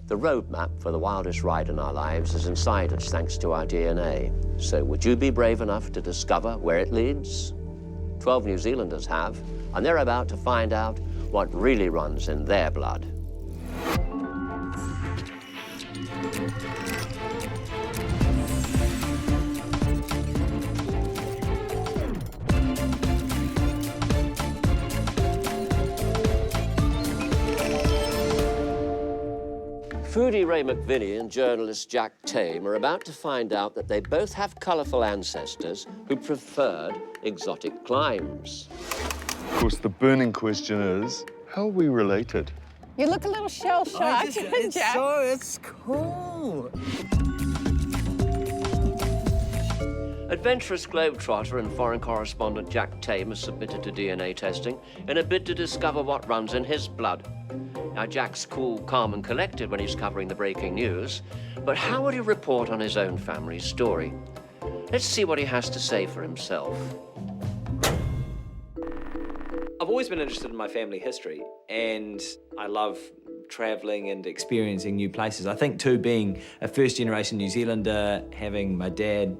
The roadmap for the wildest ride in our lives is inside us thanks to our DNA. So would you be brave enough to discover where it leads? 12 New Zealanders have, and they're about to find out what really runs in their blood. Foodie Ray McVinnie and journalist Jack Tame are about to find out that they both have colourful ancestors who preferred exotic climes. Of course, the burning question is, how are we related? You look a little shell-shocked, Jack. It's cool. Adventurous globetrotter and foreign correspondent Jack Tame has submitted to DNA testing in a bid to discover what runs in his blood. Now, Jack's cool, calm and collected when he's covering the breaking news, but how would he report on his own family's story? Let's see what he has to say for himself. I've always been interested in my family history, and I love travelling and experiencing new places. I think, too, being a first-generation New Zealander, having my dad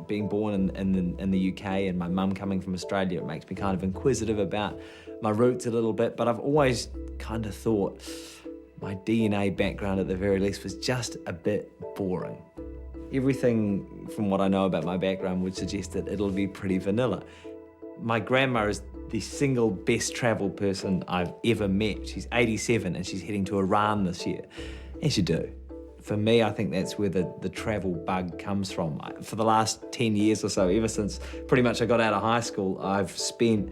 being born in the UK and my mum coming from Australia, it makes me kind of inquisitive about my roots a little bit, but I've always kind of thought my DNA background, at the very least, was just a bit boring. Everything from what I know about my background would suggest that it'll be pretty vanilla. My grandma is the single best travelled person I've ever met. She's 87 and she's heading to Iran this year, as you do. For me, I think that's where the travel bug comes from. For the last 10 years or so, ever since pretty much I got out of high school, I've spent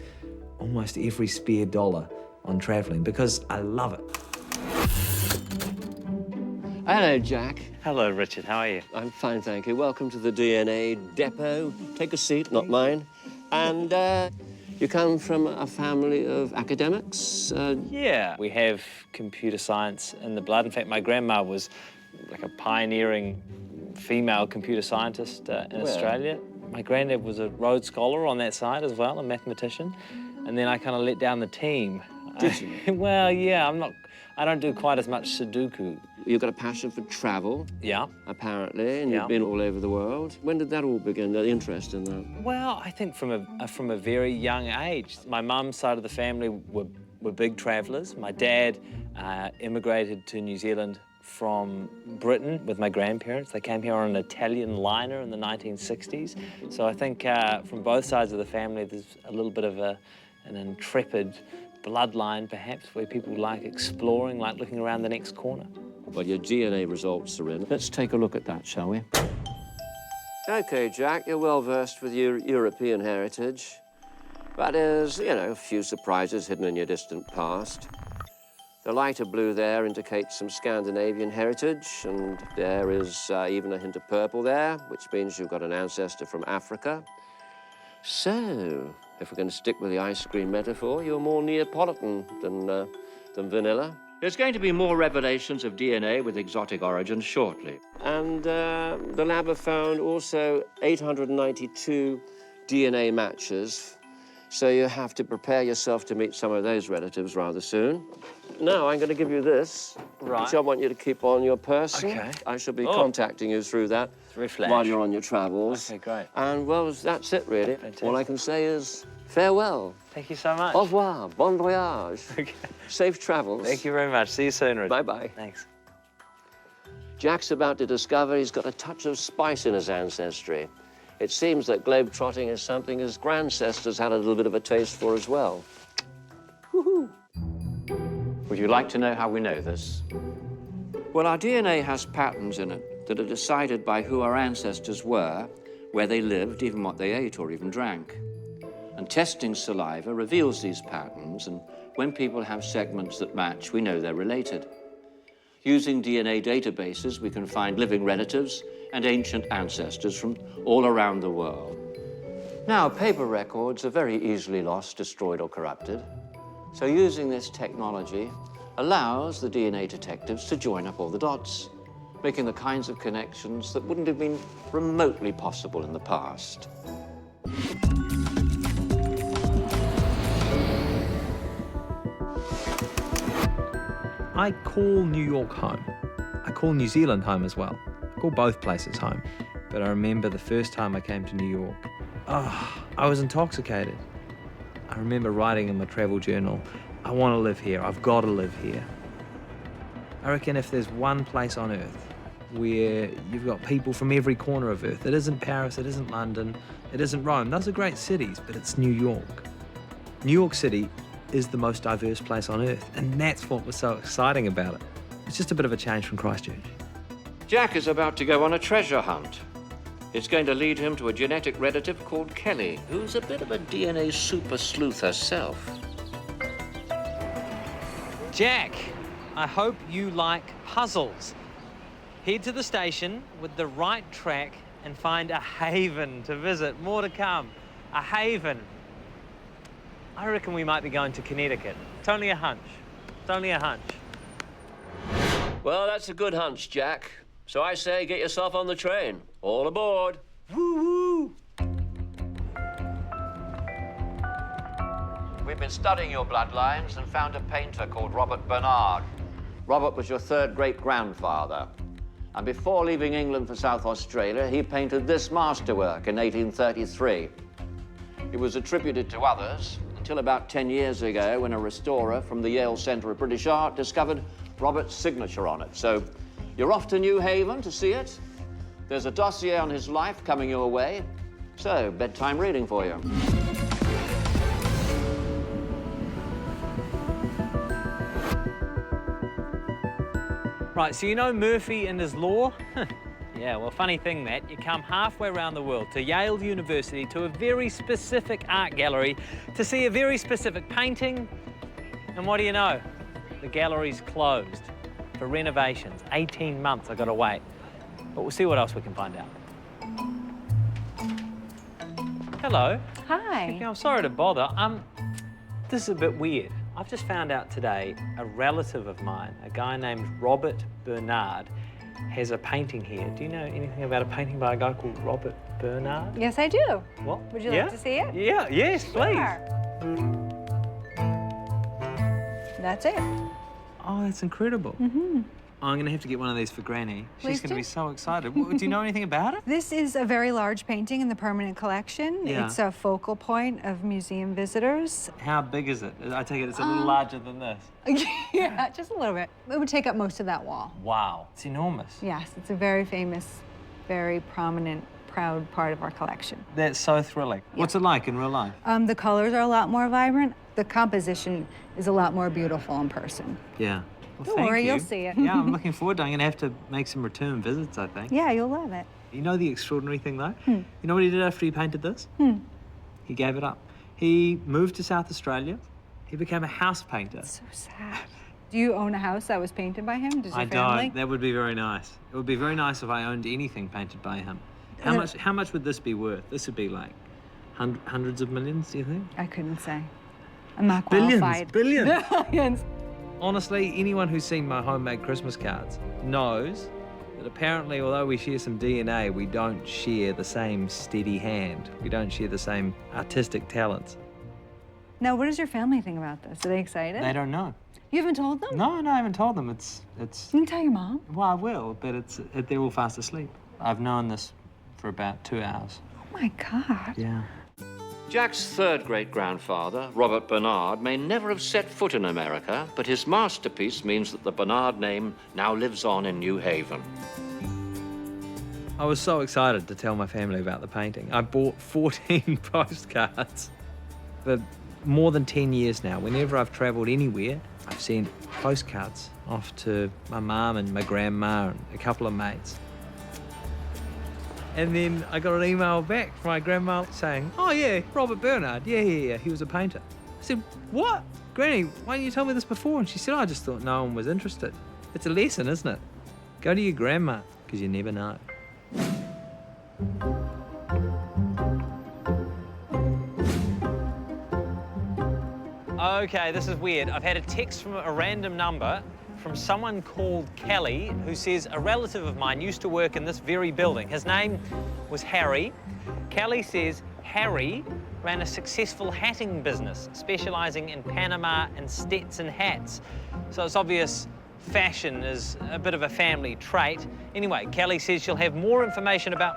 almost every spare dollar on travelling because I love it. Hello, Jack. Hello, Richard. How are you? I'm fine, thank you. Welcome to the DNA depot. Take a seat, not mine. And you come from a family of academics? Yeah, we have computer science in the blood. In fact, my grandma was like a pioneering female computer scientist in Australia. My granddad was a Rhodes Scholar on that side as well, a mathematician. And then I kind of let down the team. Did you? Well, yeah, I don't do quite as much Sudoku. You've got a passion for travel. Yeah. Apparently, and Yeah. you've been all over the world. When did that all begin, the interest in that? Well, I think from a very young age. My mum's side of the family were big travellers. My dad immigrated to New Zealand from Britain with my grandparents. They came here on an Italian liner in the 1960s. So I think from both sides of the family, there's a little bit of an intrepid bloodline, perhaps, where people like exploring, like looking around the next corner. Well, your DNA results are in. Let's take a look at that, shall we? OK, Jack, you're well versed with your European heritage. But there's, a few surprises hidden in your distant past. The lighter blue there indicates some Scandinavian heritage, and there is even a hint of purple there, which means you've got an ancestor from Africa. So, if we're going to stick with the ice cream metaphor, you're more Neapolitan than vanilla. There's going to be more revelations of DNA with exotic origins shortly. And the lab have found also 892 DNA matches, so you have to prepare yourself to meet some of those relatives rather soon. Now, I'm going to give you this, which I want you to keep on your person. Okay. I shall be contacting you through that while you're on your travels. Okay, great. And, well, that's it, really. Fantastic. All I can say is farewell. Thank you so much. Au revoir. Bon voyage. Okay. Safe travels. Thank you very much. See you soon, Richard. Bye-bye. Thanks. Jack's about to discover he's got a touch of spice in his ancestry. It seems that globe-trotting is something his grandcestors had a little bit of a taste for as well. Woohoo! Would you like to know how we know this? Well, our DNA has patterns in it that are decided by who our ancestors were, where they lived, even what they ate or even drank. And testing saliva reveals these patterns, and when people have segments that match, we know they're related. Using DNA databases, we can find living relatives and ancient ancestors from all around the world. Now, paper records are very easily lost, destroyed, or corrupted. So using this technology allows the DNA detectives to join up all the dots, making the kinds of connections that wouldn't have been remotely possible in the past. I call New York home. I call New Zealand home as well. I call both places home. But I remember the first time I came to New York, I was intoxicated. I remember writing in my travel journal, I want to live here, I've got to live here. I reckon if there's one place on earth where you've got people from every corner of earth, it isn't Paris, it isn't London, it isn't Rome, those are great cities, but it's New York. New York City is the most diverse place on earth, and that's what was so exciting about it. It's just a bit of a change from Christchurch. Jack is about to go on a treasure hunt. It's going to lead him to a genetic relative called Kelly, who's a bit of a DNA super sleuth herself. Jack, I hope you like puzzles. Head to the station with the right track and find a haven to visit. More to come. A haven. I reckon we might be going to Connecticut. It's only a hunch. It's only a hunch. Well, that's a good hunch, Jack. So I say get yourself on the train. All aboard. Woo-woo! We've been studying your bloodlines and found a painter called Robert Bernard. Robert was your third great-grandfather. And before leaving England for South Australia, he painted this masterwork in 1833. It was attributed to others until about 10 years ago when a restorer from the Yale Centre of British Art discovered Robert's signature on it. So you're off to New Haven to see it. There's a dossier on his life coming your way. So, bedtime reading for you. Right, so you know Murphy and his law? Yeah, well, funny thing that, you come halfway around the world to Yale University to a very specific art gallery to see a very specific painting, and what do you know? The gallery's closed for renovations. 18 months I gotta wait. But we'll see what else we can find out. Hello. Hi. Yeah, I'm sorry to bother. This is a bit weird. I've just found out today a relative of mine, a guy named Robert Bernard, has a painting here. Do you know anything about a painting by a guy called Robert Bernard? Yes, I do. What? Would you like to see it? Yeah, yes, please. Sure. That's it. Oh, that's incredible. Mm-hmm. Oh, I'm going to have to get one of these for Granny. Please She's going to do. be so excited. Do you know anything about it? This is a very large painting in the permanent collection. Yeah. It's a focal point of museum visitors. How big is it? I take it it's a little larger than this. Yeah, just a little bit. It would take up most of that wall. Wow, it's enormous. Yes, it's a very famous, very prominent, proud part of our collection. That's so thrilling. Yeah. What's it like in real life? The colors are a lot more vibrant. The composition is a lot more beautiful in person. Yeah. Well, Don't thank worry, you. you'll see it. Yeah, I'm looking forward to it. I'm going to have to make some return visits, I think. Yeah, you'll love it. You know the extraordinary thing, though? You know what he did after he painted this? He gave it up. He moved to South Australia. He became a house painter. So sad. Do you own a house that was painted by him? Does your I family? don't. That would be very nice. It would be very nice if I owned anything painted by him. How much would this be worth? This would be like hundreds of millions, do you think? I couldn't say. I'm not Billions. qualified. Billions. Billions. Honestly, anyone who's seen my homemade Christmas cards knows that apparently, although we share some DNA, we don't share the same steady hand. We don't share the same artistic talents. Now, what does your family think about this? Are they excited? They don't know. You haven't told them? No, I haven't told them. It's. You can tell your mom. Well, I will, but they're all fast asleep. I've known this for about 2 hours. Oh my God. Yeah. Jack's third great-grandfather, Robert Bernard, may never have set foot in America, but his masterpiece means that the Bernard name now lives on in New Haven. I was so excited to tell my family about the painting. I bought 14 postcards. For more than 10 years now, whenever I've travelled anywhere, I've sent postcards off to my mum and my grandma and a couple of mates. And then I got an email back from my grandma saying, oh yeah, Robert Bernard, yeah, he was a painter. I said, what? Granny, why didn't you tell me this before? And she said, I just thought no one was interested. It's a lesson, isn't it? Go to your grandma, because you never know. Okay, this is weird. I've had a text from a random number from someone called Kelly, who says a relative of mine used to work in this very building. His name was Harry. Kelly says Harry ran a successful hatting business, specialising in Panama and Stetson hats. So it's obvious fashion is a bit of a family trait. Anyway, Kelly says she'll have more information about...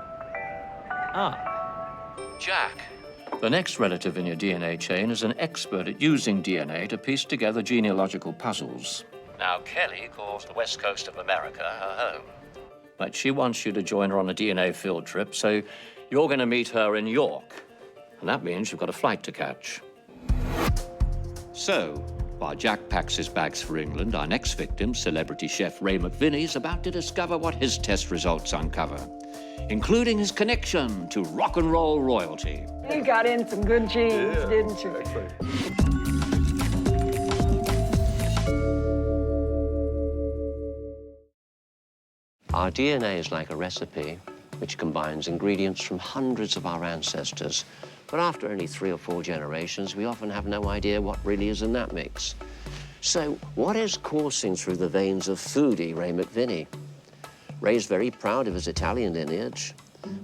Jack. The next relative in your DNA chain is an expert at using DNA to piece together genealogical puzzles. Now, Kelly calls the west coast of America her home. But she wants you to join her on a DNA field trip, so you're going to meet her in York. And that means you've got a flight to catch. So, while Jack packs his bags for England, our next victim, celebrity chef Ray McVinnie, is about to discover what his test results uncover, including his connection to rock and roll royalty. You got in some good genes, didn't you? Our DNA is like a recipe which combines ingredients from hundreds of our ancestors. But after only 3 or 4 generations, we often have no idea what really is in that mix. So what is coursing through the veins of foodie Ray McVinnie? Ray's very proud of his Italian lineage,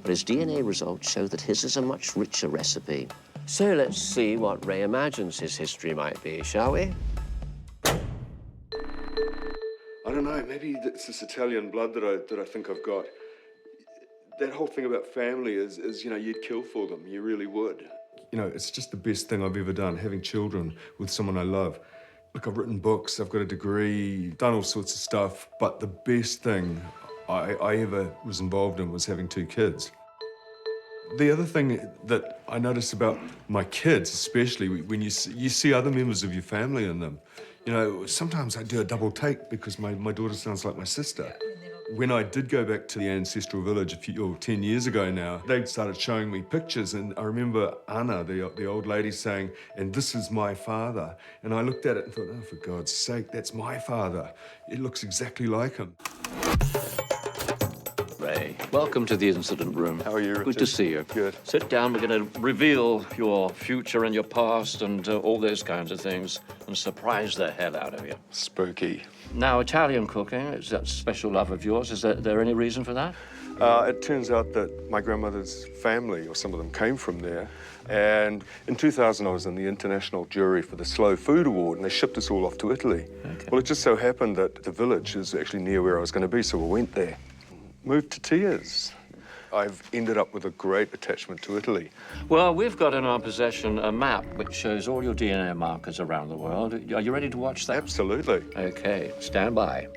but his DNA results show that his is a much richer recipe. So let's see what Ray imagines his history might be, shall we? I don't know, maybe it's this Italian blood that I think I've got. That whole thing about family is, you know, you'd kill for them, you really would. You know, it's just the best thing I've ever done, having children with someone I love. Look, I've written books, I've got a degree, done all sorts of stuff, but the best thing I ever was involved in was having 2 kids. The other thing that I notice about my kids, especially when you see other members of your family in them, you know, sometimes I do a double take because my daughter sounds like my sister. When I did go back to the ancestral village 10 years ago now, they started showing me pictures, and I remember Anna, the old lady, saying, "And this is my father." And I looked at it and thought, oh, for God's sake, that's my father. It looks exactly like him. Ray, welcome to the incident room. How are you, Richard? Good to see you. Good. Sit down. We're going to reveal your future and your past and all those kinds of things and surprise the hell out of you. Spooky. Now, Italian cooking, is that special love of yours? Is there any reason for that? It turns out that my grandmother's family, or some of them, came from there. And in 2000, I was in the international jury for the Slow Food Award, and they shipped us all off to Italy. Okay. Well, it just so happened that the village is actually near where I was going to be, so we went there. Moved to tears. I've ended up with a great attachment to Italy. Well, we've got in our possession a map which shows all your DNA markers around the world. Are you ready to watch that? Absolutely. Okay, stand by.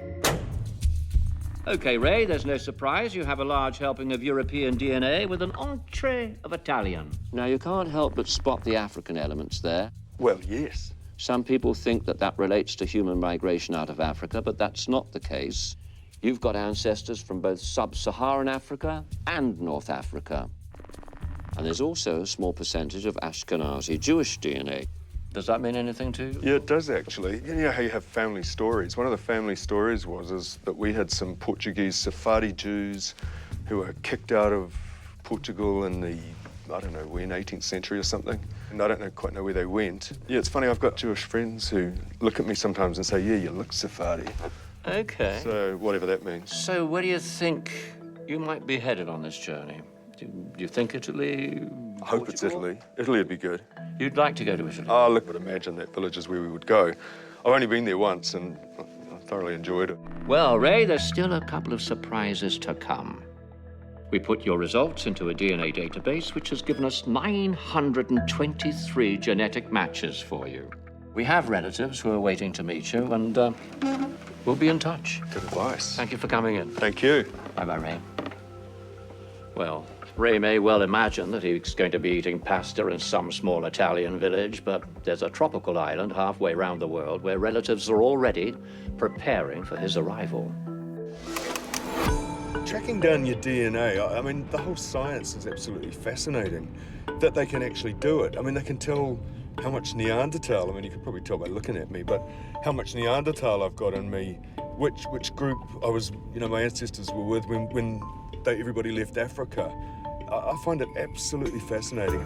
Okay, Ray, there's no surprise. You have a large helping of European DNA with an entree of Italian. Now, you can't help but spot the African elements there. Well, yes. Some people think that that relates to human migration out of Africa, but that's not the case. You've got ancestors from both sub-Saharan Africa and North Africa. And there's also a small percentage of Ashkenazi Jewish DNA. Does that mean anything to you? Yeah, it does, actually. You know how you have family stories? One of the family stories is that we had some Portuguese Sephardi Jews who were kicked out of Portugal in the, I don't know when, 18th century or something. And I don't quite know where they went. Yeah, it's funny, I've got Jewish friends who look at me sometimes and say, yeah, you look Sephardi. Okay. So, whatever that means. So where do you think you might be headed on this journey? Do you think Italy? I hope it's Italy. Italy would be good. You'd like to go to Italy? Oh, look, I would imagine that village is where we would go. I've only been there once and I thoroughly enjoyed it. Well, Ray, there's still a couple of surprises to come. We put your results into a DNA database, which has given us 923 genetic matches for you. We have relatives who are waiting to meet you, and we'll be in touch. Good advice. Thank you for coming in. Thank you. Bye-bye, Ray. Well, Ray may well imagine that he's going to be eating pasta in some small Italian village, but there's a tropical island halfway around the world where relatives are already preparing for his arrival. Tracking down your DNA, I mean, the whole science is absolutely fascinating. That they can actually do it. I mean, they can tell how much Neanderthal, I mean, you could probably tell by looking at me, but how much Neanderthal I've got in me, which group I was, you know, my ancestors were with when everybody left Africa. I find it absolutely fascinating.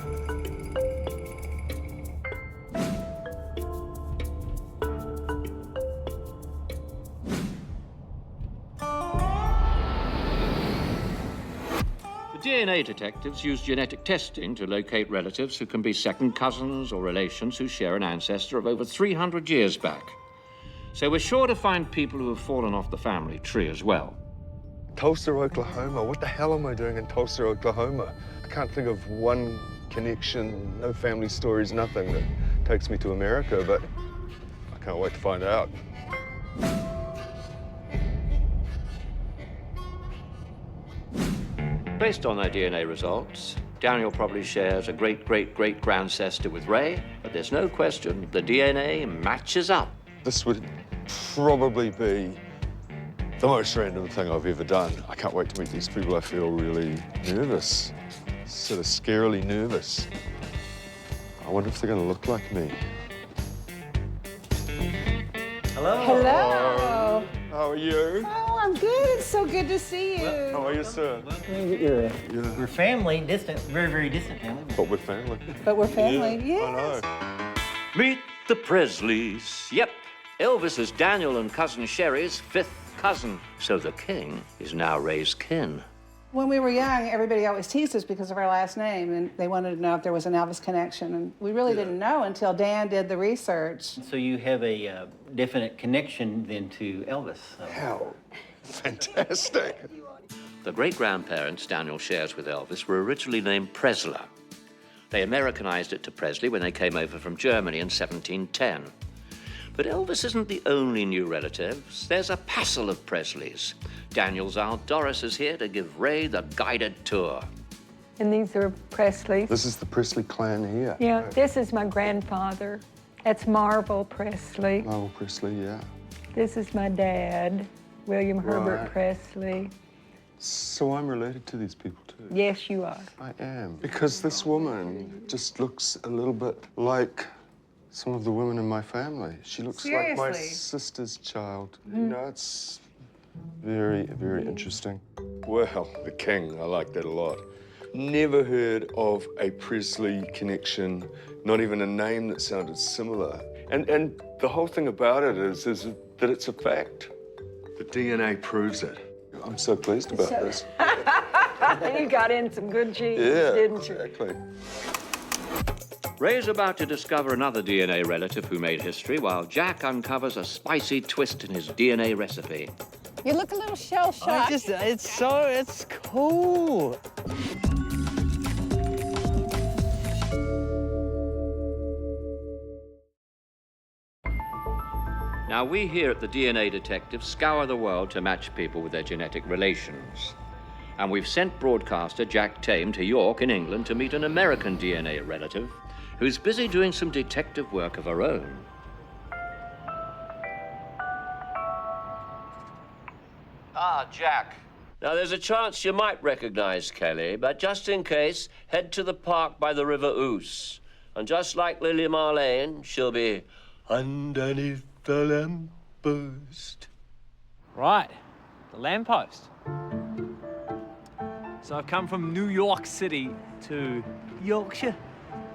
DNA detectives use genetic testing to locate relatives who can be second cousins or relations who share an ancestor of over 300 years back. So we're sure to find people who have fallen off the family tree as well. Tulsa, Oklahoma. What the hell am I doing in Tulsa, Oklahoma? I can't think of one connection, no family stories, nothing that takes me to America, but I can't wait to find out. Based on their DNA results, Daniel probably shares a great-great-great-grandancestor with Ray, but there's no question the DNA matches up. This would probably be the most random thing I've ever done. I can't wait to meet these people. I feel really nervous, sort of scarily nervous. I wonder if they're going to look like me. Hello. Hello. How are you? Oh, I'm good. It's so good to see you. How are you, sir? We're family, distant, very, very distant family. But we're family. But we're family, I yes. know. Meet the Presleys. Yep, Elvis is Daniel and cousin Sherry's fifth cousin, so the king is now Ray's kin. When we were young, everybody always teased us because of our last name, and they wanted to know if there was an Elvis connection. And we really didn't know until Dan did the research. So you have a definite connection then to Elvis. So. How fantastic. The great-grandparents Daniel shares with Elvis were originally named Presley. They Americanized it to Presley when they came over from Germany in 1710. But Elvis isn't the only new relatives. There's a passel of Presleys. Daniel's Aunt Doris is here to give Ray the guided tour. And these are Presley. This is the Presley clan here. Yeah, this is my grandfather. That's Marvel Presley. Marvel Presley, yeah. This is my dad, William Herbert Right. Presley. So I'm related to these people too? Yes, you are. I am. Because this woman just looks a little bit like some of the women in my family. She looks like my Seriously? sister's child. You know, it's very, very interesting. Well, the king, I like that a lot. Never heard of a Presley connection, not even a name that sounded similar. And the whole thing about it is that it's a fact. The DNA proves it. I'm so pleased about this. You got in some good genes, Yeah, didn't you? exactly. Ray's about to discover another DNA relative who made history, while Jack uncovers a spicy twist in his DNA recipe. You look a little shell-shocked. It's cool. Now, we here at the DNA Detective scour the world to match people with their genetic relations. And we've sent broadcaster Jack Tame to York in England to meet an American DNA relative who's busy doing some detective work of her own. Ah, Jack. Now, there's a chance you might recognize Kelly, but just in case, head to the park by the River Ouse. And just like Lily Marlene, she'll be underneath the lamppost. Right, the lamppost. So I've come from New York City to Yorkshire.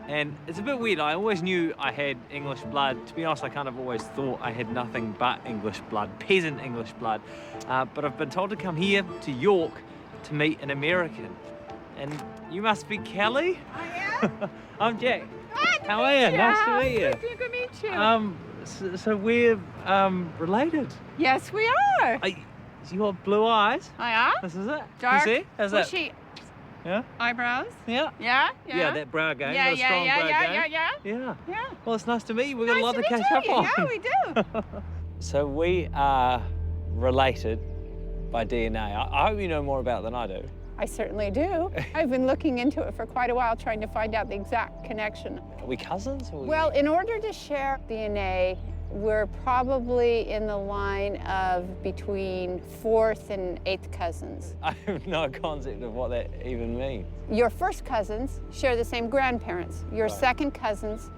And it's a bit weird. I always knew I had English blood. To be honest, I kind of always thought I had nothing but English blood, peasant English blood. But I've been told to come here to York to meet an American. And you must be Kelly? I am. I'm Jack. Hi, How are you? Nice to meet you. Good to meet you. So we're related. Yes, we are. You have blue eyes. I am. This is it. Dark, You see? How's that? bushy Yeah? eyebrows. Yeah. Yeah, Yeah, that brow game. Yeah, got a strong brow game. yeah. Yeah. Well, it's nice to meet you. We've got a lot to Nice catch up meet you. on. Yeah, we do. So we are related by DNA. I hope you know more about it than I do. I certainly do. I've been looking into it for quite a while, trying to find out the exact connection. Are we cousins? Or Well, in order to share DNA, we're probably in the line of between 4th and 8th cousins. I have no concept of what that even means. Your first cousins share the same grandparents. Your second cousins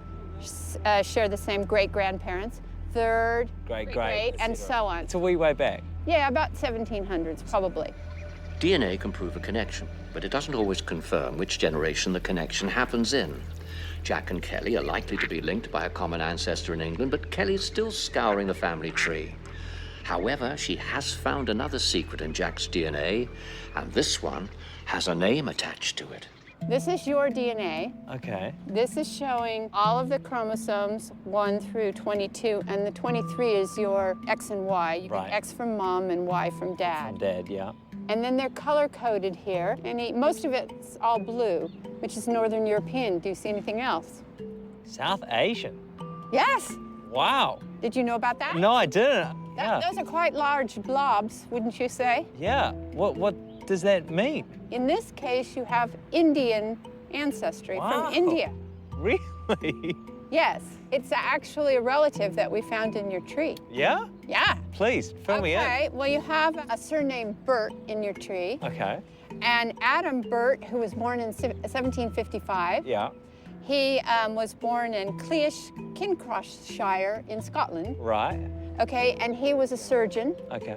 share the same great-grandparents. Third, Great, and so on. It's a wee way back. Yeah, about 1700s, probably. DNA can prove a connection, but it doesn't always confirm which generation the connection happens in. Jack and Kelly are likely to be linked by a common ancestor in England, but Kelly's still scouring the family tree. However, she has found another secret in Jack's DNA, and this one has a name attached to it. This is your DNA. Okay. This is showing all of the chromosomes 1 through 22, and the 23 is your X and Y. You Right. get X from mom and Y from dad. From Dad, yeah. And then they're color-coded here, and most of it's all blue, which is Northern European. Do you see anything else? South Asian. Yes! Wow. Did you know about that? No, I didn't. Yeah. Those are quite large blobs, wouldn't you say? Yeah. What does that mean? In this case, you have Indian ancestry Wow. from India. Really? Yes, it's actually a relative that we found in your tree. Yeah? Yeah. Please, fill me in. Okay, well, you have a surname Burt in your tree. Okay. And Adam Burt, who was born in 1755, Yeah. he was born in Cleash, Kincroshire in Scotland. Right. Okay, and he was a surgeon, Okay.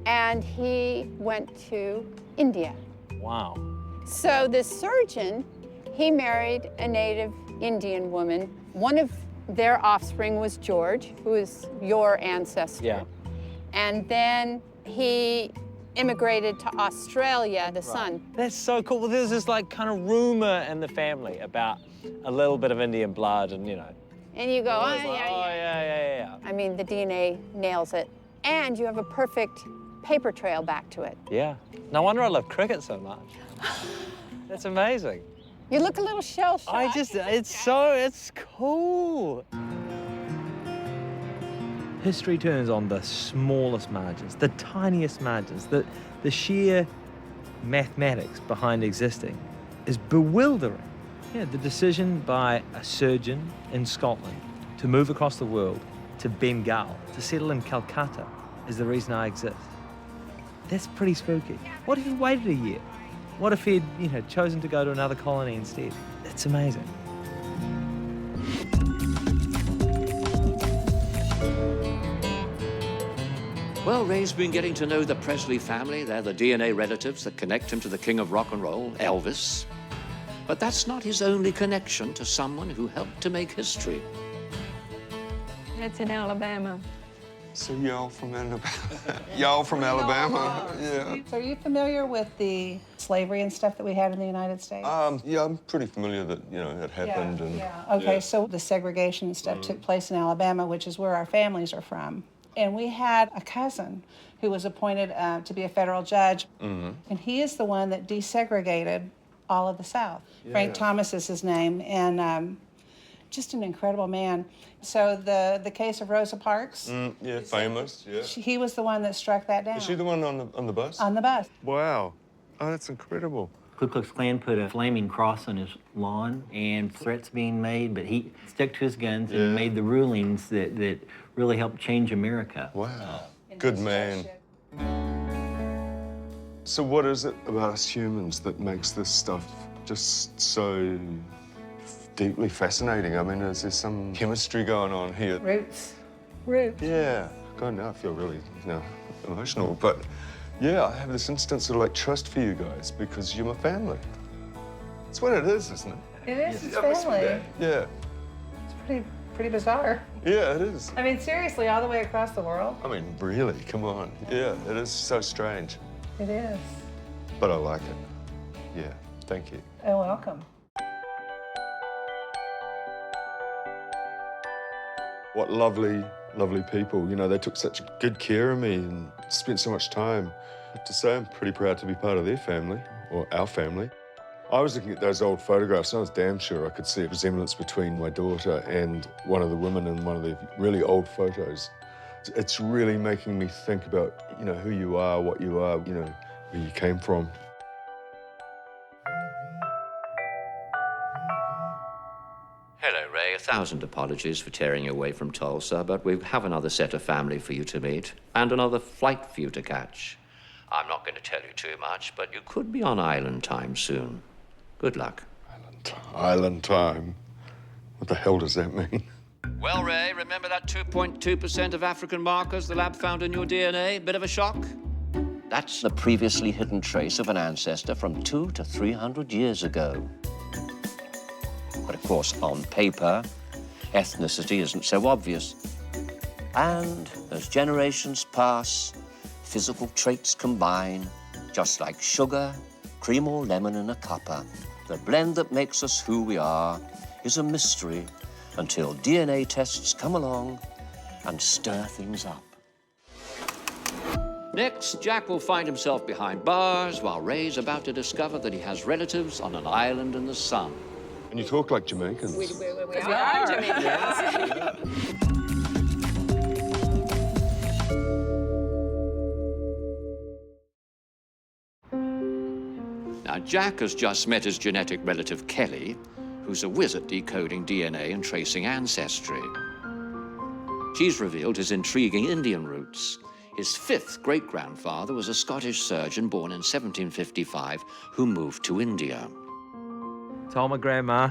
and he went to India. Wow. So this surgeon, he married a native Indian woman. One of their offspring was George, who is your ancestor. Yeah. And then he immigrated to Australia, the son. That's so cool. Well, there's this like kind of rumor in the family about a little bit of Indian blood, and you know. And you go, oh, It's like, yeah. I mean, the DNA nails it. And you have a perfect paper trail back to it. Yeah. No wonder I love cricket so much. That's amazing. You look a little shell-shocked. It's cool. History turns on the smallest margins, the tiniest margins, the sheer mathematics behind existing is bewildering. Yeah, the decision by a surgeon in Scotland to move across the world to Bengal, to settle in Calcutta, is the reason I exist. That's pretty spooky. What if he waited a year? What if he'd, chosen to go to another colony instead? It's amazing. Well, Ray's been getting to know the Presley family. They're the DNA relatives that connect him to the king of rock and roll, Elvis. But that's not his only connection to someone who helped to make history. It's in Alabama. So y'all from Alabama? Y'all from Alabama? Yeah. So are you familiar with the slavery and stuff that we had in the United States? Yeah, I'm pretty familiar that, it happened. Okay, so the segregation and stuff took place in Alabama, which is where our families are from. And we had a cousin who was appointed to be a federal judge, and he is the one that desegregated all of the South. Yeah. Frank Thomas is his name, and just an incredible man. So the case of Rosa Parks. Famous, yeah. He was the one that struck that down. Is she the one on the bus? On the bus. Wow. Oh, that's incredible. Ku Klux Klan put a flaming cross on his lawn and threats being made, but he stuck to his guns and made the rulings that really helped change America. Wow. Good man. So what is it about us humans that makes this stuff just so deeply fascinating? I mean, is there some chemistry going on here? Roots. Yeah. God, now I feel really, emotional. But yeah, I have this instance of like trust for you guys because you're my family. That's what it is, isn't it? It is. It's family. Yeah. It's pretty bizarre. Yeah, it is. I mean, seriously, all the way across the world. I mean, really, come on. Yeah, it is so strange. It is. But I like it. Yeah, thank you. Oh, welcome. What lovely, lovely people. They took such good care of me and spent so much time. I have to say, I'm pretty proud to be part of their family, or our family. I was looking at those old photographs and I was damn sure I could see a resemblance between my daughter and one of the women in one of the really old photos. It's really making me think about, who you are, what you are, where you came from. Hello, Ray. 1,000 apologies for tearing you away from Tulsa, but we have another set of family for you to meet and another flight for you to catch. I'm not going to tell you too much, but you could be on island time soon. Good luck. Island time? What the hell does that mean? Well, Ray, remember that 2.2% of African markers the lab found in your DNA? Bit of a shock? That's the previously hidden trace of an ancestor from 200 to 300 years ago. But of course, on paper, ethnicity isn't so obvious. And as generations pass, physical traits combine, just like sugar, cream or lemon in a cuppa. The blend that makes us who we are is a mystery until DNA tests come along and stir things up. Next, Jack will find himself behind bars while Ray's about to discover that he has relatives on an island in the sun. And you talk like Jamaicans. We are Jamaicans. Now, Jack has just met his genetic relative, Kelly, who's a whiz at decoding DNA and tracing ancestry. She's revealed his intriguing Indian roots. His fifth great-grandfather was a Scottish surgeon born in 1755 who moved to India. Told my Grandma,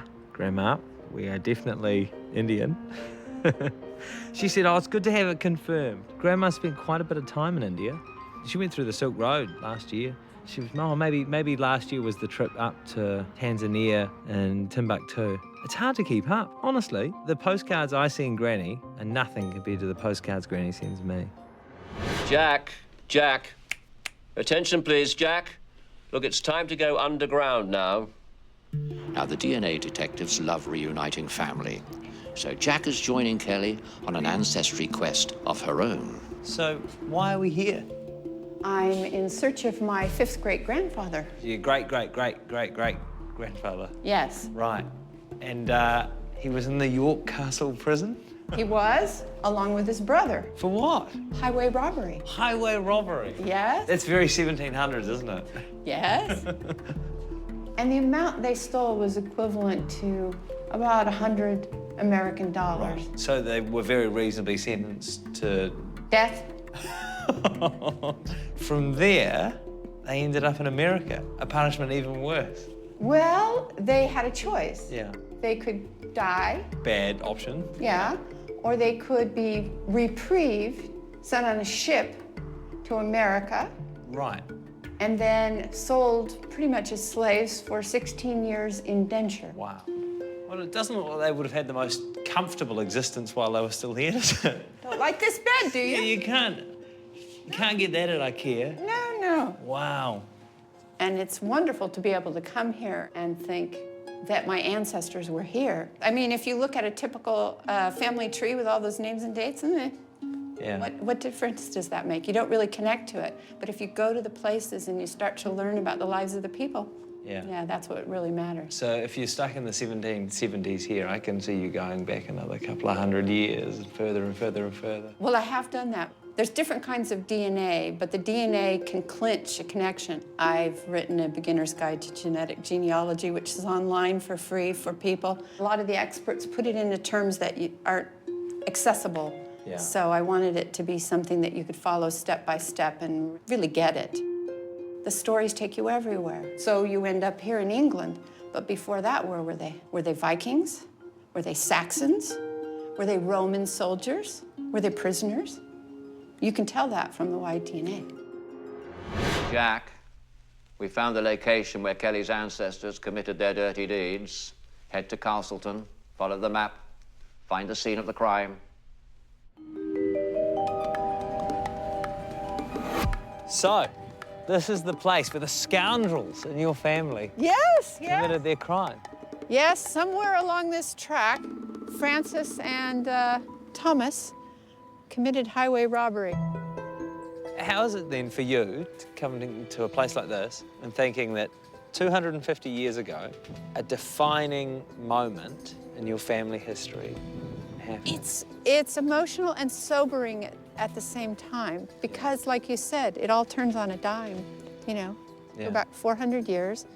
we are definitely Indian. She said, oh, it's good to have it confirmed. Grandma spent quite a bit of time in India. She went through the Silk Road last year. She was, oh, maybe last year was the trip up to Tanzania and Timbuktu. It's hard to keep up, honestly. The postcards I send Granny are nothing compared to the postcards Granny sends me. Jack, attention please, Jack. Look, it's time to go underground now. Now, the DNA detectives love reuniting family, so Jack is joining Kelly on an ancestry quest of her own. So, why are we here? I'm in search of my fifth great-grandfather. Your great-great-great-great-grandfather? Yes. Right. And he was in the York Castle prison? He was, along with his brother. For what? Highway robbery. Highway robbery? Yes. That's very 1700s, isn't it? Yes. And the amount they stole was equivalent to about $100 American dollars. Right. So they were very reasonably sentenced to... Death. From there, they ended up in America, a punishment even worse. Well, they had a choice. Yeah. They could die. Bad option. Yeah. Or they could be reprieved, sent on a ship to America. Right. And then sold pretty much as slaves for 16 years indenture. Wow. Well, it doesn't look like they would have had the most comfortable existence while they were still here, does it? Don't like this bed, do you? Yeah, you can't get that at IKEA. No. Wow. And it's wonderful to be able to come here and think that my ancestors were here. I mean, if you look at a typical family tree with all those names and dates, yeah. What difference does that make? You don't really connect to it. But if you go to the places and you start to learn about the lives of the people, yeah, that's what really matters. So if you're stuck in the 1770s here, I can see you going back another couple of hundred years and further and further and further. Well, I have done that. There's different kinds of DNA, but the DNA can clinch a connection. I've written a beginner's guide to genetic genealogy, which is online for free for people. A lot of the experts put it into terms that aren't accessible. Yeah. So I wanted it to be something that you could follow step by step and really get it. The stories take you everywhere. So you end up here in England, but before that, where were they? Were they Vikings? Were they Saxons? Were they Roman soldiers? Were they prisoners? You can tell that from the wide DNA. Jack, we found the location where Kelly's ancestors committed their dirty deeds. Head to Castleton, follow the map, find the scene of the crime. So, this is the place where the scoundrels in your family committed their crime. Yes, somewhere along this track, Francis and Thomas committed highway robbery. How is it then for you coming to a place like this and thinking that 250 years ago, a defining moment in your family history happened? It's emotional and sobering at the same time because, like you said, it all turns on a dime, you know. Yeah. For about 400 years,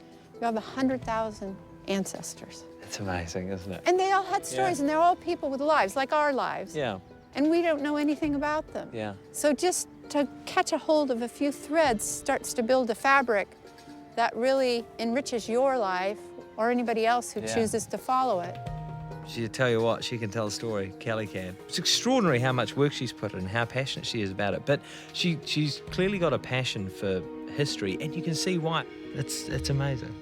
we have 100,000 ancestors. It's amazing, isn't it? And they all had stories, and they're all people with lives, like our lives. Yeah. And we don't know anything about them. Yeah. So just to catch a hold of a few threads starts to build a fabric that really enriches your life or anybody else who chooses to follow it. She tell you what, she can tell a story. Kelly can. It's extraordinary how much work she's put in and how passionate she is about it. But she's clearly got a passion for history, and you can see why. It's amazing.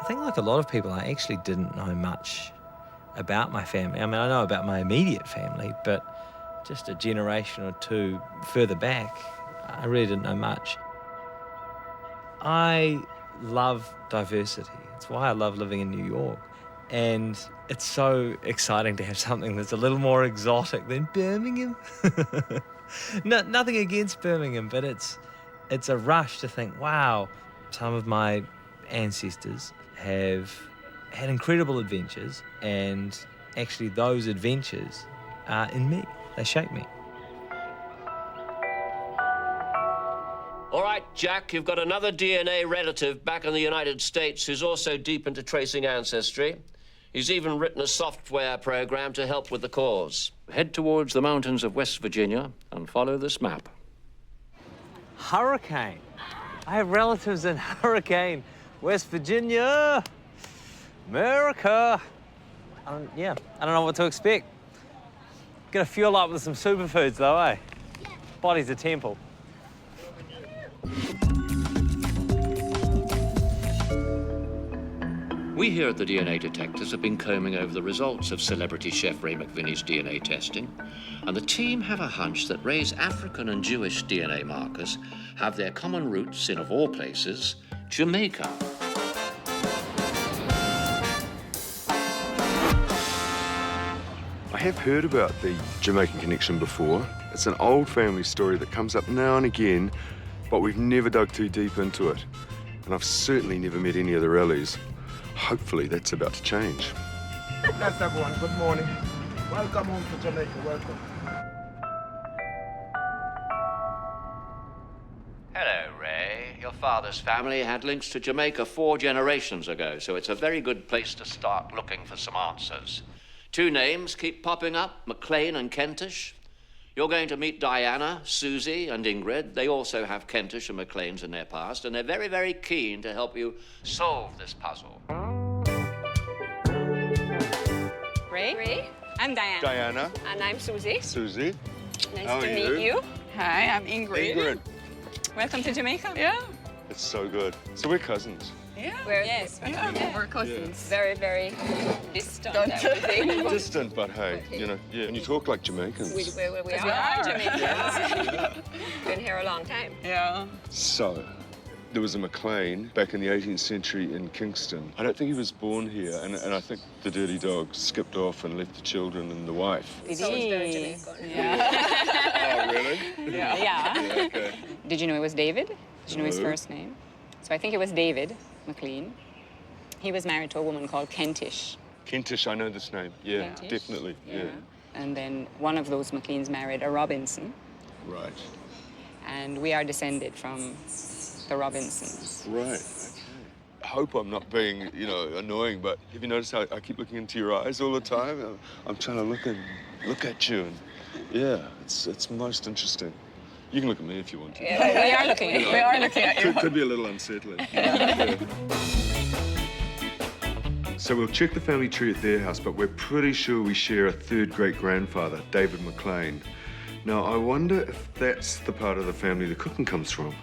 I think, like a lot of people, I actually didn't know much about my family. I mean, I know about my immediate family, but just a generation or two further back, I really didn't know much. I love diversity. It's why I love living in New York. And it's so exciting to have something that's a little more exotic than Birmingham. No, nothing against Birmingham, but it's a rush to think, wow, some of my ancestors have had incredible adventures, and actually those adventures are in me. They shape me. All right, Jack, you've got another DNA relative back in the United States who's also deep into tracing ancestry. He's even written a software program to help with the cause. Head towards the mountains of West Virginia and follow this map. Hurricane. I have relatives in Hurricane, West Virginia, America. I don't know what to expect. Gonna fuel up with some superfoods though, eh? Body's a temple. We here at the DNA Detectives have been combing over the results of celebrity chef Ray McVinnie's DNA testing, and the team have a hunch that Ray's African and Jewish DNA markers have their common roots in, of all places, Jamaica. I have heard about the Jamaican connection before. It's an old family story that comes up now and again, but we've never dug too deep into it. And I've certainly never met any of the Rallies. Hopefully that's about to change. Yes, everyone, good morning. Welcome home to Jamaica, welcome. Hello, Ray. Your father's family had links to Jamaica 4 generations ago, so it's a very good place to start looking for some answers. 2 names keep popping up, McLean and Kentish. You're going to meet Diana, Susie, and Ingrid. They also have Kentish and McLeans in their past, and they're very, very keen to help you solve this puzzle. Ray. I'm Diana. Diana. And I'm Susie. Susie. Nice How to are meet you. Hi, I'm Ingrid. Ingrid. Welcome to Jamaica. Yeah. It's so good. So we're cousins. Yeah. We're cousins. Yeah. Very, very distant, I would think. Distant, but hey, you know, and you talk like Jamaicans. We are Jamaicans. Been here a long time. Yeah. So, there was a McLean back in the 18th century in Kingston. I don't think he was born here, and I think the dirty dog skipped off and left the children and the wife. It is very Jamaican. Yeah. Oh, really? Yeah. Okay. Did you know it was David? Did you know his first name? So I think it was David McLean. He was married to a woman called Kentish. Kentish, I know this name. Yeah, Kentish? definitely. Yeah. And then one of those McLeans married a Robinson. Right. And we are descended from the Robinsons. Right. Okay. I hope I'm not being, annoying, but have you noticed how I keep looking into your eyes all the time? I'm trying to look at you, and yeah, it's most interesting. You can look at me if you want to. Yeah, we are looking at you. We are looking at you. Could be a little unsettling. Yeah. So we'll check the family tree at their house, but we're pretty sure we share a 3rd great-grandfather, David McLean. Now, I wonder if that's the part of the family the cooking comes from.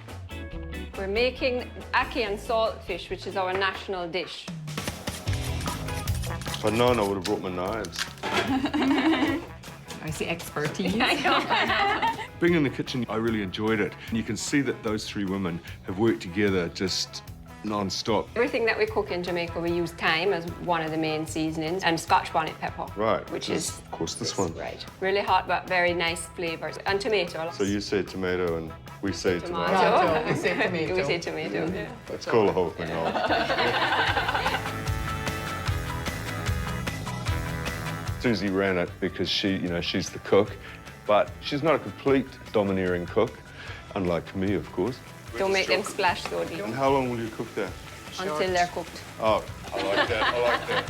We're making ackee and saltfish, which is our national dish. If I'd known, I would have brought my knives. I see expertise. Being in the kitchen, I really enjoyed it. And you can see that those 3 women have worked together just non-stop. Everything that we cook in Jamaica, we use thyme as one of the main seasonings, and Scotch bonnet pepper. Right. Which is, of course, this one. Right. Really hot, but very nice flavors. And tomato. So you say tomato and we say tomato. No, we say tomato. We say tomato. Yeah. Let's call the whole thing off. Susie ran it because she's the cook, but she's not a complete domineering cook, unlike me, of course. Don't make them splash so deep. And how long will you cook that? Until they're cooked. Oh, I like that. I like that.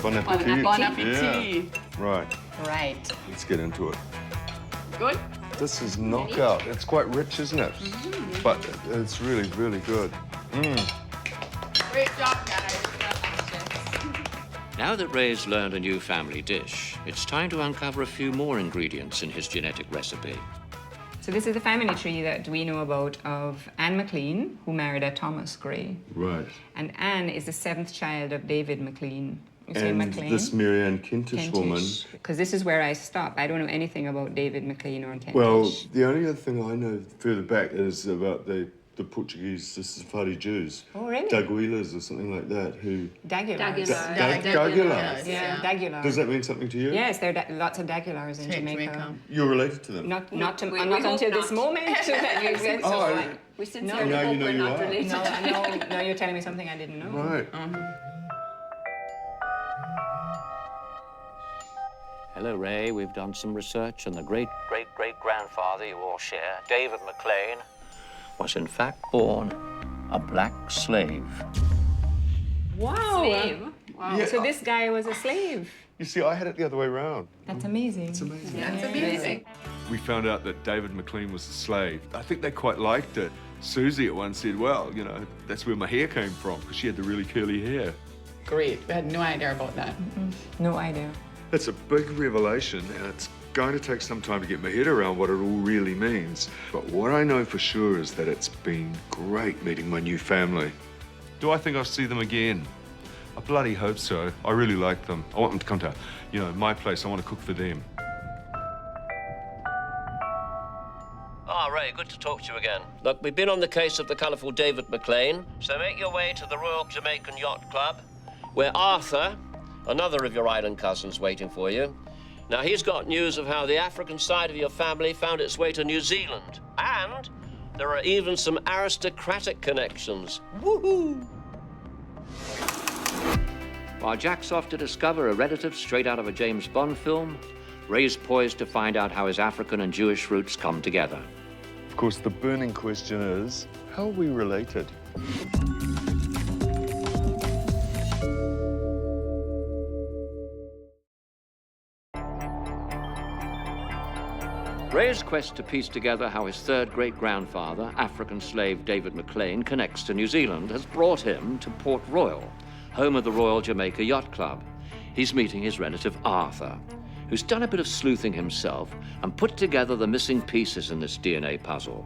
Bon appetit. Bon appetit. Yeah. Right. Right. Let's get into it. Good? This is knockout. It's quite rich, isn't it? Mm-hmm. But it's really, really good. Great job, guys. Now that Ray's learned a new family dish, it's time to uncover a few more ingredients in his genetic recipe. So this is the family tree that we know about of Anne McLean, who married a Thomas Gray. Right. And Anne is the 7th child of David McLean, You say and McLean? this Marianne Kentish woman. Because this is where I stopped. I don't know anything about David McLean or Kentish. Well, the only other thing I know further back is about the Portuguese, the Sephardi Jews. Oh, really? Daguilas or something like that, who... Dagulars. Dagulars? Yeah, Dagulars. Does that mean something to you? Yes, there are lots of Dagulars in Jamaica. You're related to them? Not until this moment. That makes sense. We sincerely now hope you know we're you not are. related. No, now you're telling me something I didn't know. Right. Hello, Ray. We've done some research, and the great-great-great-grandfather you all share, David McLean, was in fact born a black slave. Wow. Slave? Wow. Yeah, So this guy was a slave. You see, I had it the other way around. That's amazing. It's amazing. That's amazing. We found out that David McLean was a slave. I think they quite liked it. Susie at once said, well, you know, that's where my hair came from, because she had the really curly hair. Great. We had no idea about that. No idea. That's a big revelation, and it's going to take some time to get my head around what it all really means. But what I know for sure is that it's been great meeting my new family. Do I think I'll see them again? I bloody hope so. I really like them. I want them to come to, you know, my place. I want to cook for them. Ah, Ray, good to talk to you again. Look, we've been on the case of the colourful David McLean, so make your way to the Royal Jamaican Yacht Club, where Arthur, another of your island cousins, waiting for you. Now, he's got news of how the African side of your family found its way to New Zealand, and there are even some aristocratic connections. Woohoo! While Jack's off to discover a relative straight out of a James Bond film, Ray's poised to find out how his African and Jewish roots come together. Of course, the burning question is, how are we related? Ray's quest to piece together how his third great-grandfather, African slave David McLean, connects to New Zealand has brought him to Port Royal, home of the Royal Jamaica Yacht Club. He's meeting his relative Arthur, who's done a bit of sleuthing himself and put together the missing pieces in this DNA puzzle.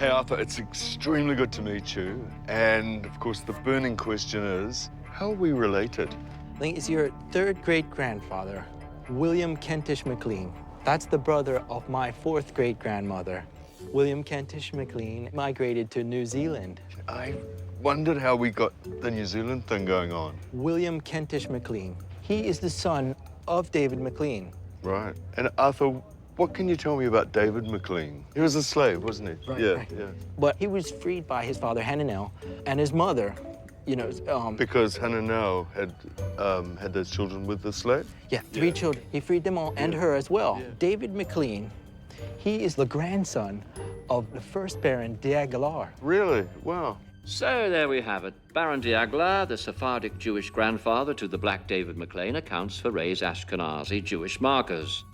Hey, Arthur, it's extremely good to meet you. And, of course, the burning question is, how are we related? I think it's your third great-grandfather, William Kentish McLean. That's the brother of my fourth great-grandmother. William Kentish McLean migrated to New Zealand. I wondered how we got the New Zealand thing going on. William Kentish McLean. He is the son of David McLean. Right. And Arthur, what can you tell me about David McLean? He was a slave, wasn't he? Right, yeah, right. yeah. But he was freed by his father, Hananel, and his mother, you know... Because Hananel had those children with the slave? Yeah, three children. He freed them all, and her as well. Yeah. David McLean, he is the grandson of the first Baron d'Aguilar. Really? Wow. So there we have it. Baron d'Aguilar, the Sephardic Jewish grandfather to the black David McLean, accounts for Ray's Ashkenazi Jewish markers.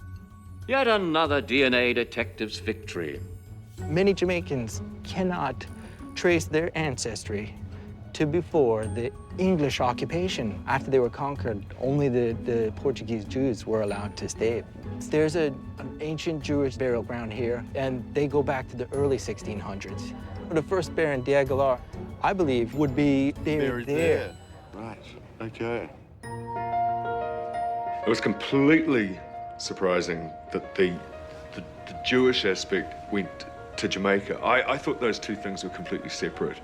Yet another DNA detective's victory. Many Jamaicans cannot trace their ancestry to before the English occupation. After they were conquered, only the Portuguese Jews were allowed to stay. There's an ancient Jewish burial ground here, and they go back to the early 1600s. The first Baron d'Aguilar, I believe, would be buried there. Right, okay. It was completely surprising that the Jewish aspect went to Jamaica. I thought those two things were completely separate.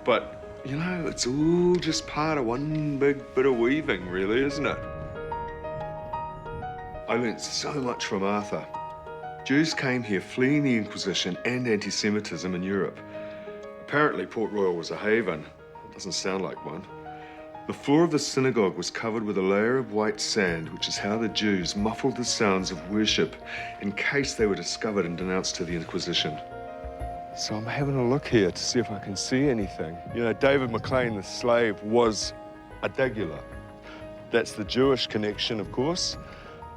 But, you know, it's all just part of one big bit of weaving, really, isn't it? I learned so much from Arthur. Jews came here fleeing the Inquisition and anti-Semitism in Europe. Apparently, Port Royal was a haven. It doesn't sound like one. The floor of the synagogue was covered with a layer of white sand, which is how the Jews muffled the sounds of worship in case they were discovered and denounced to the Inquisition. So I'm having a look here to see if I can see anything. You know, David McLean, the slave, was a Daguilar. That's the Jewish connection, of course.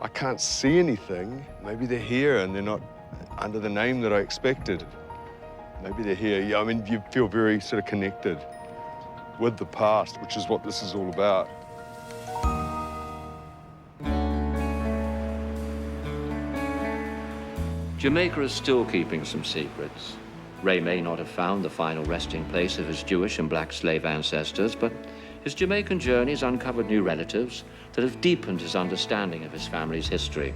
I can't see anything. Maybe they're here and they're not under the name that I expected. Maybe they're here. Yeah, I mean, you feel very sort of connected with the past, which is what this is all about. Jamaica is still keeping some secrets. Ray may not have found the final resting place of his Jewish and black slave ancestors, but His Jamaican journeys uncovered new relatives that have deepened his understanding of his family's history.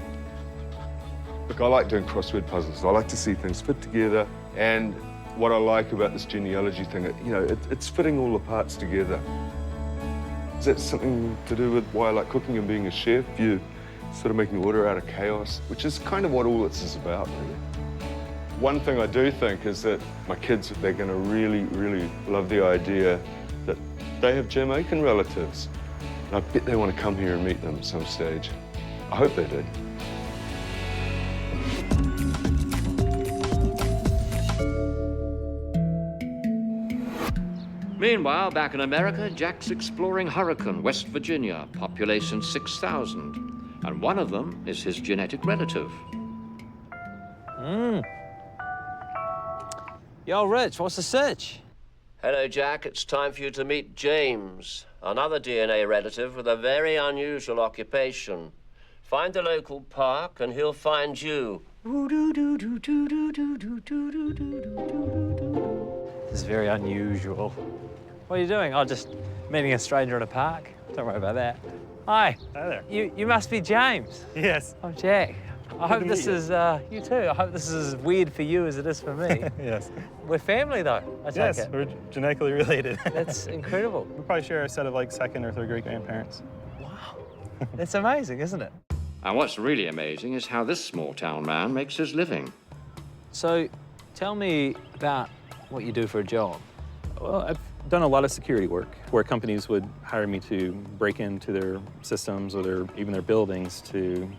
Look, I like doing crossword puzzles. I like to see things fit together. And what I like about this genealogy thing, it's fitting all the parts together. Is that something to do with why I like cooking and being a chef? You're sort of making order out of chaos, which is kind of what all this is about, really. One thing I do think is that my kids, they're going to really, really love the idea that they have Jamaican relatives. And I bet they want to come here and meet them at some stage. I hope they do. Meanwhile, back in America, Jack's exploring Hurricane, West Virginia, population 6,000. And one of them is his genetic relative. Yo, Rich, what's the search? Hello, Jack. It's time for you to meet James, another DNA relative with a very unusual occupation. Find the local park and he'll find you. This is very unusual. What are you doing? Oh, just meeting a stranger in a park. Don't worry about that. Hi. Hi there. You must be James. Yes. I'm Jack. I hope this is, you too. I hope this is as weird for you as it is for me. Yes. We're family, though, I take it. We're genetically related. That's incredible. We probably share a set of like second or third great grandparents. Wow. That's amazing, isn't it? And what's really amazing is how this small-town man makes his living. So, tell me about what you do for a job. Well, I've done a lot of security work where companies would hire me to break into their systems or even their buildings to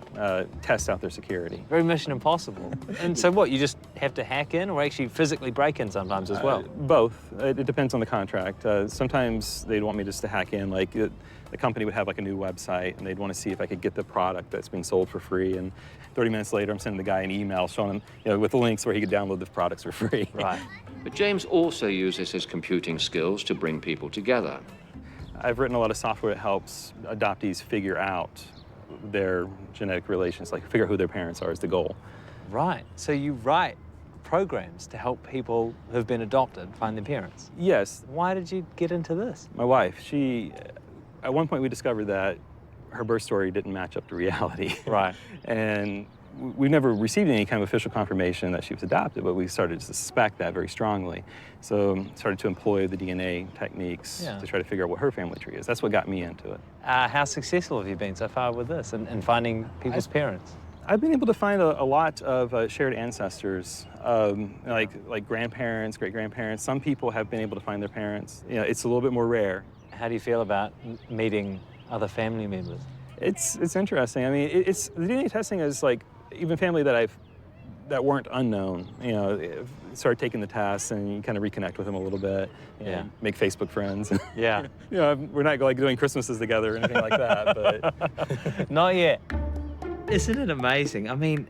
test out their security. Very Mission Impossible. And so what, you just have to hack in or actually physically break in sometimes as well? Both. It depends on the contract. Sometimes they'd want me just to hack in, like the company would have like a new website and they'd want to see if I could get the product that's being sold for free. And 30 minutes later, I'm sending the guy an email showing him, with the links where he could download the products for free. Right. But James also uses his computing skills to bring people together. I've written a lot of software that helps adoptees figure out their genetic relations, like figure out who their parents are is the goal. Right. So you write programs to help people who've been adopted find their parents? Yes. Why did you get into this? My wife, at one point we discovered that her birth story didn't match up to reality. Right. And we've never received any kind of official confirmation that she was adopted, but we started to suspect that very strongly. So started to employ the DNA techniques to try to figure out what her family tree is. That's what got me into it. How successful have you been so far with this and finding people's parents? I've been able to find a lot of shared ancestors, like grandparents, great-grandparents. Some people have been able to find their parents. It's a little bit more rare. How do you feel about meeting other family members? It's interesting. I mean, the DNA testing is like, even family that weren't unknown, start taking the tests and you kind of reconnect with them a little bit. Make Facebook friends. Yeah. We're not like doing Christmases together or anything like that, but. Not yet. Isn't it amazing? I mean,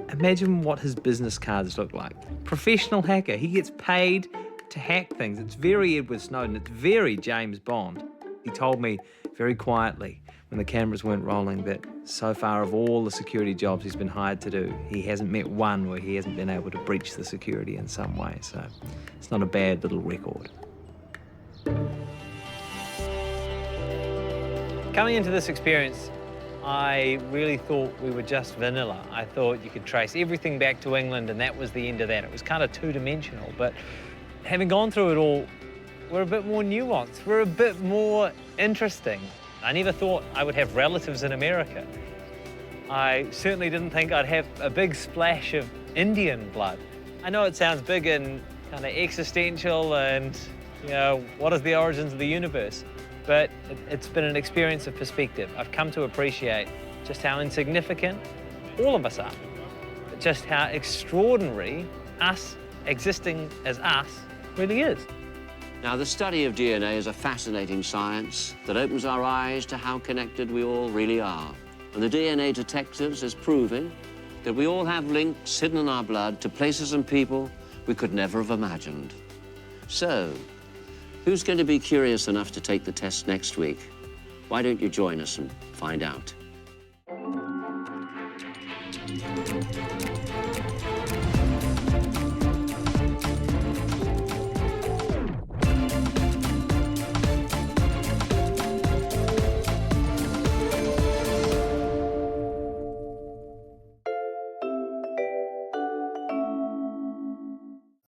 imagine what his business cards look like. Professional hacker, he gets paid to hack things. It's very Edward Snowden, it's very James Bond. He told me very quietly when the cameras weren't rolling that so far of all the security jobs he's been hired to do, he hasn't met one where he hasn't been able to breach the security in some way. So it's not a bad little record. Coming into this experience, I really thought we were just vanilla. I thought you could trace everything back to England and that was the end of that. It was kind of two-dimensional, but having gone through it all, we're a bit more nuanced. We're a bit more interesting. I never thought I would have relatives in America. I certainly didn't think I'd have a big splash of Indian blood. I know it sounds big and kind of existential and, what is the origins of the universe? But it's been an experience of perspective. I've come to appreciate just how insignificant all of us are, but just how extraordinary us existing as us really is. Now, the study of DNA is a fascinating science that opens our eyes to how connected we all really are. And the DNA detectives is proving that we all have links hidden in our blood to places and people we could never have imagined. So, who's going to be curious enough to take the test next week? Why don't you join us and find out?